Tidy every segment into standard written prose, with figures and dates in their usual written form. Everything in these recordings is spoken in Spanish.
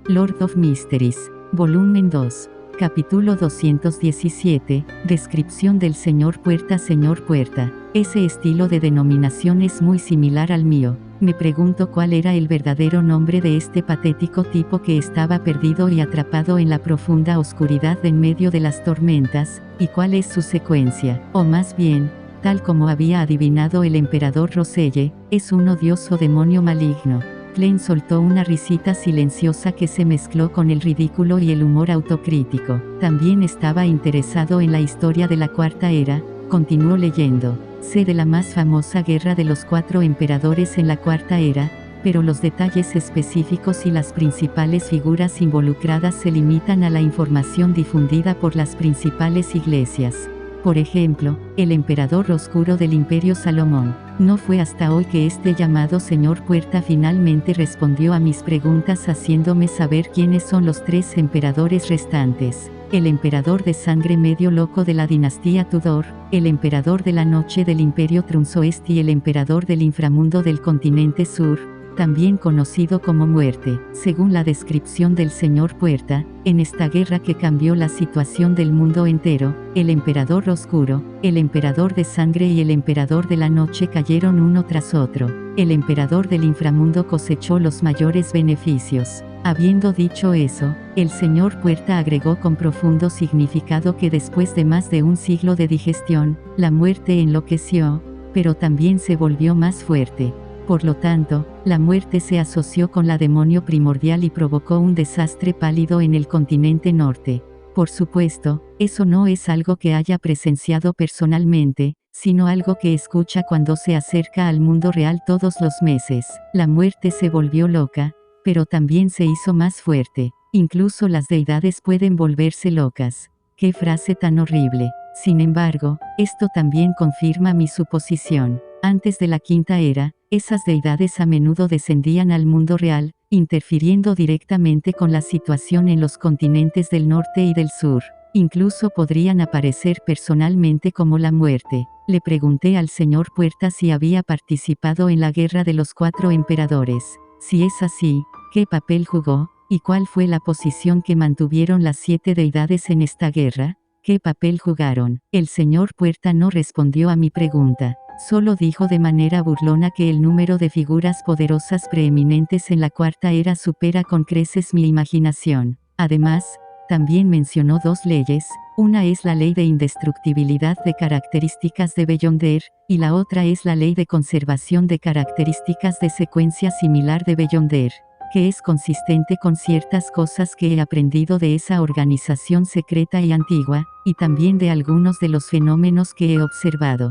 Lord of Mysteries, Volumen 2, Capítulo 217, Descripción del Señor Puerta. Señor Puerta. Ese estilo de denominación es muy similar al mío. Me pregunto cuál era el verdadero nombre de este patético tipo que estaba perdido y atrapado en la profunda oscuridad en medio de las tormentas, y cuál es su secuencia, o más bien, tal como había adivinado el emperador Roselle, es un odioso demonio maligno. Klein soltó una risita silenciosa que se mezcló con el ridículo y el humor autocrítico. También estaba interesado en la historia de la Cuarta Era, continuó leyendo. Sé de la más famosa guerra de los 4 emperadores en la Cuarta Era, pero los detalles específicos y las principales figuras involucradas se limitan a la información difundida por las principales iglesias. Por ejemplo, el emperador oscuro del Imperio Salomón. No fue hasta hoy que este llamado Señor Puerta finalmente respondió a mis preguntas haciéndome saber quiénes son los 3 emperadores restantes. El emperador de sangre medio loco de la dinastía Tudor, el emperador de la noche del Imperio Trunsoest y el emperador del inframundo del continente sur, también conocido como Muerte. Según la descripción del Señor Puerta, en esta guerra que cambió la situación del mundo entero, el emperador oscuro, el emperador de sangre y el emperador de la noche cayeron uno tras otro. El emperador del inframundo cosechó los mayores beneficios. Habiendo dicho eso, el Señor Puerta agregó con profundo significado que después de más de un siglo de digestión, la muerte enloqueció, pero también se volvió más fuerte. Por lo tanto, la muerte se asoció con la demonio primordial y provocó un desastre pálido en el continente norte. Por supuesto, eso no es algo que haya presenciado personalmente, sino algo que escucha cuando se acerca al mundo real todos los meses. La muerte se volvió loca, pero también se hizo más fuerte. Incluso las deidades pueden volverse locas. ¡Qué frase tan horrible! Sin embargo, esto también confirma mi suposición. Antes de la Quinta Era, esas deidades a menudo descendían al mundo real, interfiriendo directamente con la situación en los continentes del norte y del sur. Incluso podrían aparecer personalmente como la muerte. Le pregunté al Señor Puerta si había participado en la guerra de los 4 emperadores. Si es así, ¿qué papel jugó? ¿Y cuál fue la posición que mantuvieron las 7 deidades en esta guerra? ¿Qué papel jugaron? El Señor Puerta no respondió a mi pregunta. Solo dijo de manera burlona que el número de figuras poderosas preeminentes en la Cuarta Era supera con creces mi imaginación. Además, también mencionó 2 leyes, una es la ley de indestructibilidad de características de Beyonder, y la otra es la ley de conservación de características de secuencia similar de Beyonder, que es consistente con ciertas cosas que he aprendido de esa organización secreta y antigua, y también de algunos de los fenómenos que he observado.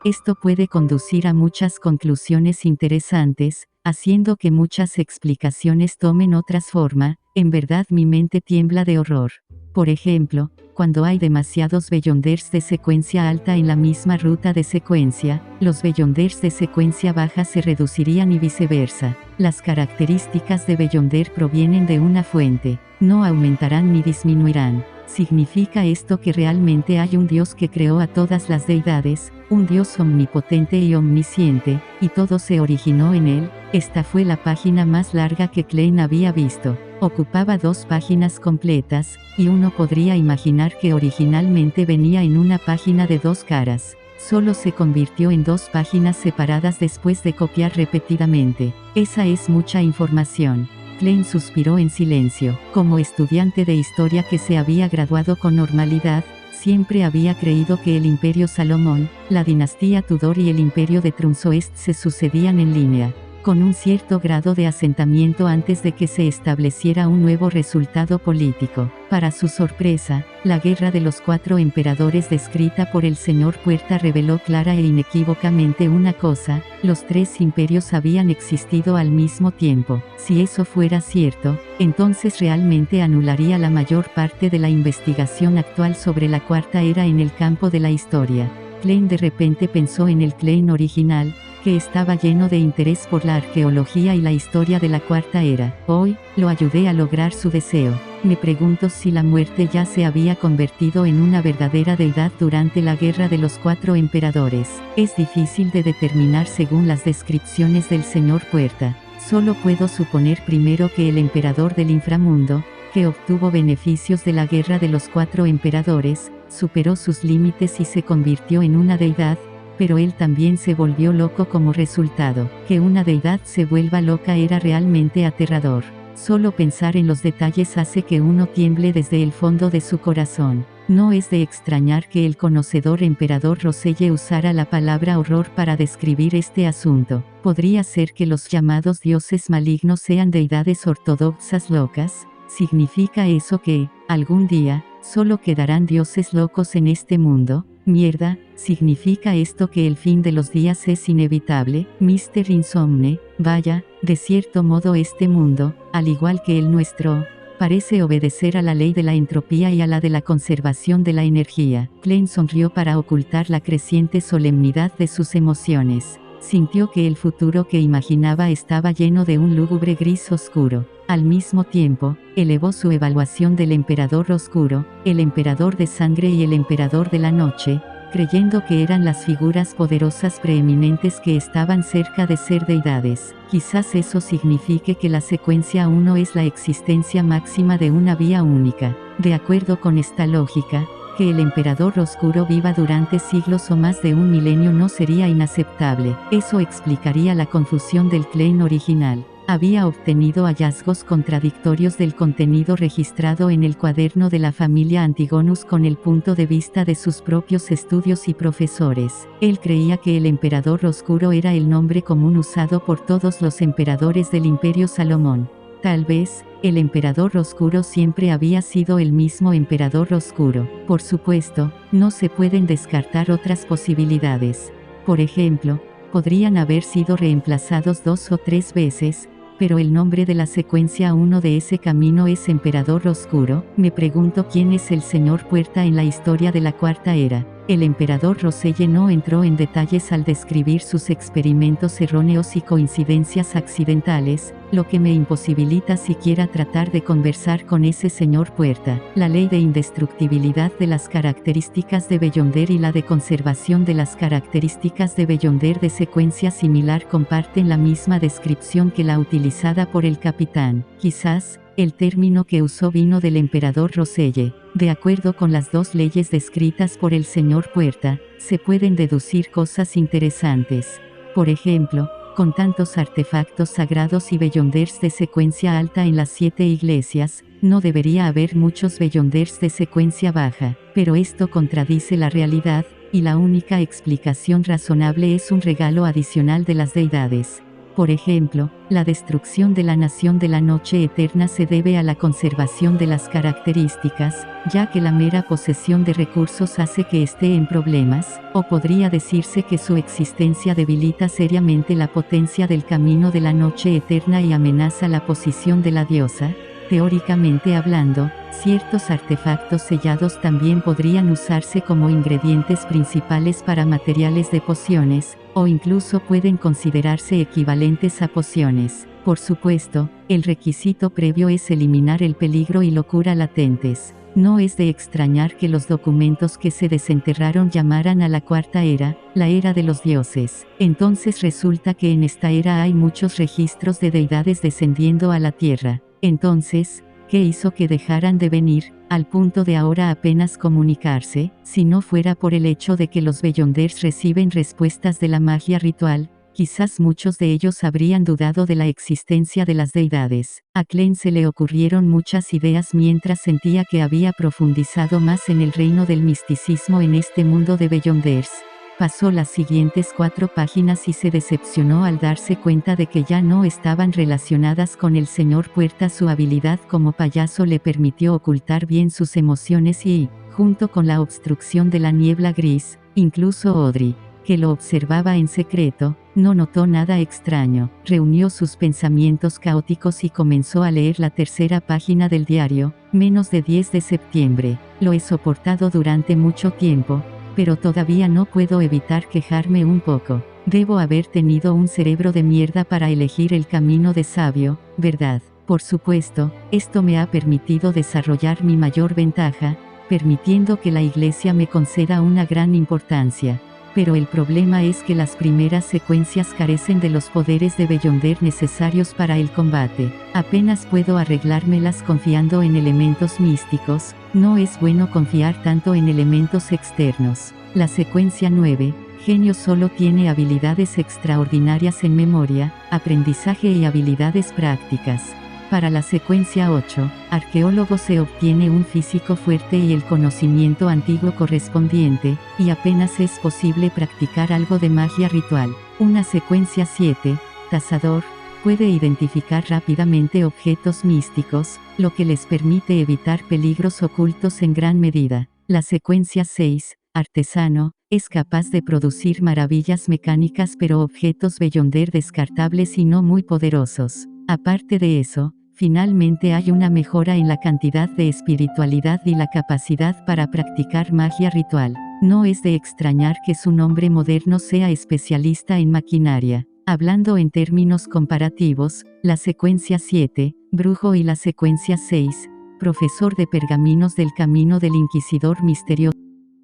Esto puede conducir a muchas conclusiones interesantes, haciendo que muchas explicaciones tomen otras forma. En verdad mi mente tiembla de horror. Por ejemplo, cuando hay demasiados Beyonders de secuencia alta en la misma ruta de secuencia, los Beyonders de secuencia baja se reducirían y viceversa. Las características de Beyonder provienen de una fuente, no aumentarán ni disminuirán. ¿Significa esto que realmente hay un Dios que creó a todas las deidades, un Dios omnipotente y omnisciente, y todo se originó en él? Esta fue la página más larga que Klein había visto. Ocupaba 2 páginas completas, y uno podría imaginar que originalmente venía en una página de 2 caras. Solo se convirtió en 2 páginas separadas después de copiar repetidamente. Esa es mucha información. Klein suspiró en silencio. Como estudiante de historia que se había graduado con normalidad, siempre había creído que el Imperio Salomón, la dinastía Tudor y el Imperio de Trunsoest se sucedían en línea, con un cierto grado de asentamiento antes de que se estableciera un nuevo resultado político. Para su sorpresa, la guerra de los 4 emperadores descrita por el Señor Puerta reveló clara e inequívocamente una cosa: los 3 imperios habían existido al mismo tiempo. Si eso fuera cierto, entonces realmente anularía la mayor parte de la investigación actual sobre la Cuarta Era en el campo de la historia. Klein de repente pensó en el Klein original, que estaba lleno de interés por la arqueología y la historia de la Cuarta Era. Hoy, lo ayudé a lograr su deseo. Me pregunto si la muerte ya se había convertido en una verdadera deidad durante la guerra de los 4 emperadores. Es difícil de determinar según las descripciones del Señor Puerta. Solo puedo suponer primero que el emperador del inframundo, que obtuvo beneficios de la guerra de los 4 emperadores, superó sus límites y se convirtió en una deidad, pero él también se volvió loco como resultado. Que una deidad se vuelva loca era realmente aterrador. Solo pensar en los detalles hace que uno tiemble desde el fondo de su corazón. No es de extrañar que el conocedor emperador Roselle usara la palabra horror para describir este asunto. ¿Podría ser que los llamados dioses malignos sean deidades ortodoxas locas? ¿Significa eso que, algún día, solo quedarán dioses locos en este mundo? Mierda, ¿significa esto que el fin de los días es inevitable? Mr. Insomne, vaya, de cierto modo este mundo, al igual que el nuestro, parece obedecer a la ley de la entropía y a la de la conservación de la energía. Klein sonrió para ocultar la creciente solemnidad de sus emociones. Sintió que el futuro que imaginaba estaba lleno de un lúgubre gris oscuro. Al mismo tiempo, elevó su evaluación del emperador oscuro, el emperador de sangre y el emperador de la noche, creyendo que eran las figuras poderosas preeminentes que estaban cerca de ser deidades. Quizás eso signifique que la secuencia 1 es la existencia máxima de una vía única. De acuerdo con esta lógica, que el emperador oscuro viva durante siglos o más de un milenio no sería inaceptable. Eso explicaría la confusión del Klein original. Había obtenido hallazgos contradictorios del contenido registrado en el cuaderno de la familia Antigonus con el punto de vista de sus propios estudios y profesores. Él creía que el emperador oscuro era el nombre común usado por todos los emperadores del Imperio Salomón. Tal vez, el emperador oscuro siempre había sido el mismo emperador oscuro. Por supuesto, no se pueden descartar otras posibilidades. Por ejemplo, podrían haber sido reemplazados 2 o 3 veces, pero el nombre de la secuencia 1 de ese camino es Emperador Oscuro. Me pregunto quién es el señor Puerta en la historia de la Cuarta Era. El emperador Roselle no entró en detalles al describir sus experimentos erróneos y coincidencias accidentales, lo que me imposibilita siquiera tratar de conversar con ese señor Puerta. La ley de indestructibilidad de las características de Beyonder y la de conservación de las características de Beyonder de secuencia similar comparten la misma descripción que la utilizada por el capitán. Quizás, el término que usó vino del emperador Roselle. De acuerdo con las 2 leyes descritas por el señor Puerta, se pueden deducir cosas interesantes. Por ejemplo, con tantos artefactos sagrados y Beyonders de secuencia alta en las 7 iglesias, no debería haber muchos Beyonders de secuencia baja, pero esto contradice la realidad, y la única explicación razonable es un regalo adicional de las deidades. Por ejemplo, la destrucción de la nación de la noche eterna se debe a la conservación de las características, ya que la mera posesión de recursos hace que esté en problemas, o podría decirse que su existencia debilita seriamente la potencia del camino de la noche eterna y amenaza la posición de la diosa. Teóricamente hablando, ciertos artefactos sellados también podrían usarse como ingredientes principales para materiales de pociones, o incluso pueden considerarse equivalentes a pociones. Por supuesto, el requisito previo es eliminar el peligro y locura latentes. No es de extrañar que los documentos que se desenterraron llamaran a la Cuarta Era, la Era de los Dioses. Entonces resulta que en esta era hay muchos registros de deidades descendiendo a la Tierra. Entonces, ¿qué hizo que dejaran de venir, al punto de ahora apenas comunicarse, si no fuera por el hecho de que los Beyonders reciben respuestas de la magia ritual? Quizás muchos de ellos habrían dudado de la existencia de las deidades. A Klein se le ocurrieron muchas ideas mientras sentía que había profundizado más en el reino del misticismo en este mundo de Beyonders. Pasó las siguientes 4 páginas y se decepcionó al darse cuenta de que ya no estaban relacionadas con el señor Puerta. Su habilidad como payaso le permitió ocultar bien sus emociones y, junto con la obstrucción de la niebla gris, incluso Audrey, que lo observaba en secreto, no notó nada extraño. Reunió sus pensamientos caóticos y comenzó a leer la 3ª página del diario, menos de 10 de septiembre. Lo he soportado durante mucho tiempo, pero todavía no puedo evitar quejarme un poco. Debo haber tenido un cerebro de mierda para elegir el camino de sabio, ¿verdad? Por supuesto, esto me ha permitido desarrollar mi mayor ventaja, permitiendo que la Iglesia me conceda una gran importancia. pero el problema es que las primeras secuencias carecen de los poderes de Beyonder necesarios para el combate. Apenas puedo arreglármelas confiando en elementos místicos, no es bueno confiar tanto en elementos externos. La secuencia 9, Genio solo tiene habilidades extraordinarias en memoria, aprendizaje y habilidades prácticas. Para la secuencia 8, Arqueólogo se obtiene un físico fuerte y el conocimiento antiguo correspondiente, y apenas es posible practicar algo de magia ritual. Una secuencia 7, Cazador, puede identificar rápidamente objetos místicos, lo que les permite evitar peligros ocultos en gran medida. La secuencia 6, Artesano, es capaz de producir maravillas mecánicas pero objetos Beyonder descartables y no muy poderosos. Aparte de eso, finalmente hay una mejora en la cantidad de espiritualidad y la capacidad para practicar magia ritual. No es de extrañar que su nombre moderno sea especialista en maquinaria. Hablando en términos comparativos, la secuencia 7, Brujo y la secuencia 6, Profesor de pergaminos del camino del Inquisidor misterioso,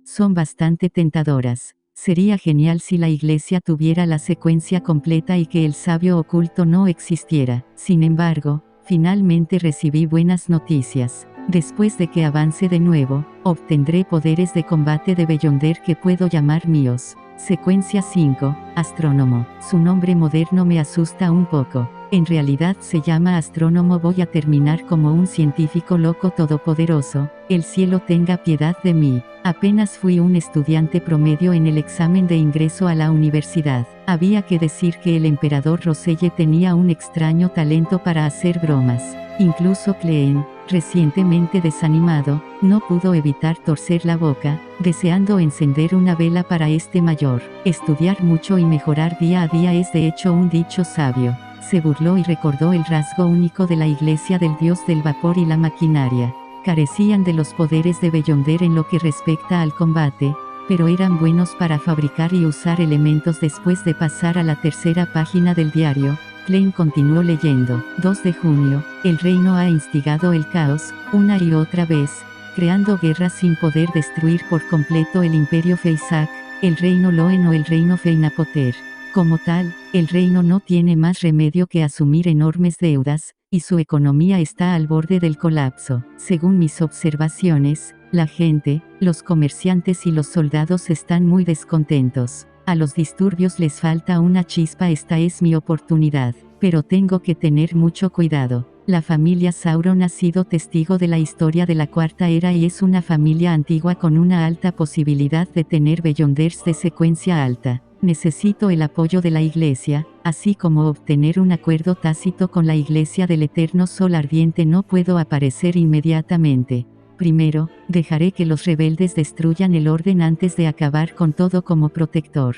son bastante tentadoras. Sería genial si la iglesia tuviera la secuencia completa y que el sabio oculto no existiera. Sin embargo, finalmente recibí buenas noticias. Después de que avance de nuevo, obtendré poderes de combate de Beyonder que puedo llamar míos. Secuencia 5, Astrónomo. Su nombre moderno me asusta un poco. En realidad se llama astrónomo. Voy a terminar como un científico loco todopoderoso. El cielo tenga piedad de mí. Apenas fui un estudiante promedio en el examen de ingreso a la universidad. Había que decir que el emperador Roselle tenía un extraño talento para hacer bromas. Incluso Klein, recientemente desanimado, no pudo evitar torcer la boca, deseando encender una vela para este mayor. Estudiar mucho y mejorar día a día es de hecho un dicho sabio. Se burló y recordó el rasgo único de la iglesia del dios del vapor y la maquinaria. Carecían de los poderes de Beyonder en lo que respecta al combate, pero eran buenos para fabricar y usar elementos. Después de pasar a la tercera página del diario, Klein continuó leyendo. 2 de junio, el reino ha instigado el caos, una y otra vez, creando guerras sin poder destruir por completo el imperio Feisak, el reino Loen o el reino Feinapoter. Como tal, el reino no tiene más remedio que asumir enormes deudas, y su economía está al borde del colapso. Según mis observaciones, la gente, los comerciantes y los soldados están muy descontentos. A los disturbios les falta una chispa. Esta es mi oportunidad, pero tengo que tener mucho cuidado. La familia Sauron ha sido testigo de la historia de la Cuarta Era y es una familia antigua con una alta posibilidad de tener Beyonders de secuencia alta. Necesito el apoyo de la iglesia, así como obtener un acuerdo tácito con la iglesia del eterno sol ardiente. No puedo aparecer inmediatamente. Primero, dejaré que los rebeldes destruyan el orden antes de acabar con todo como protector.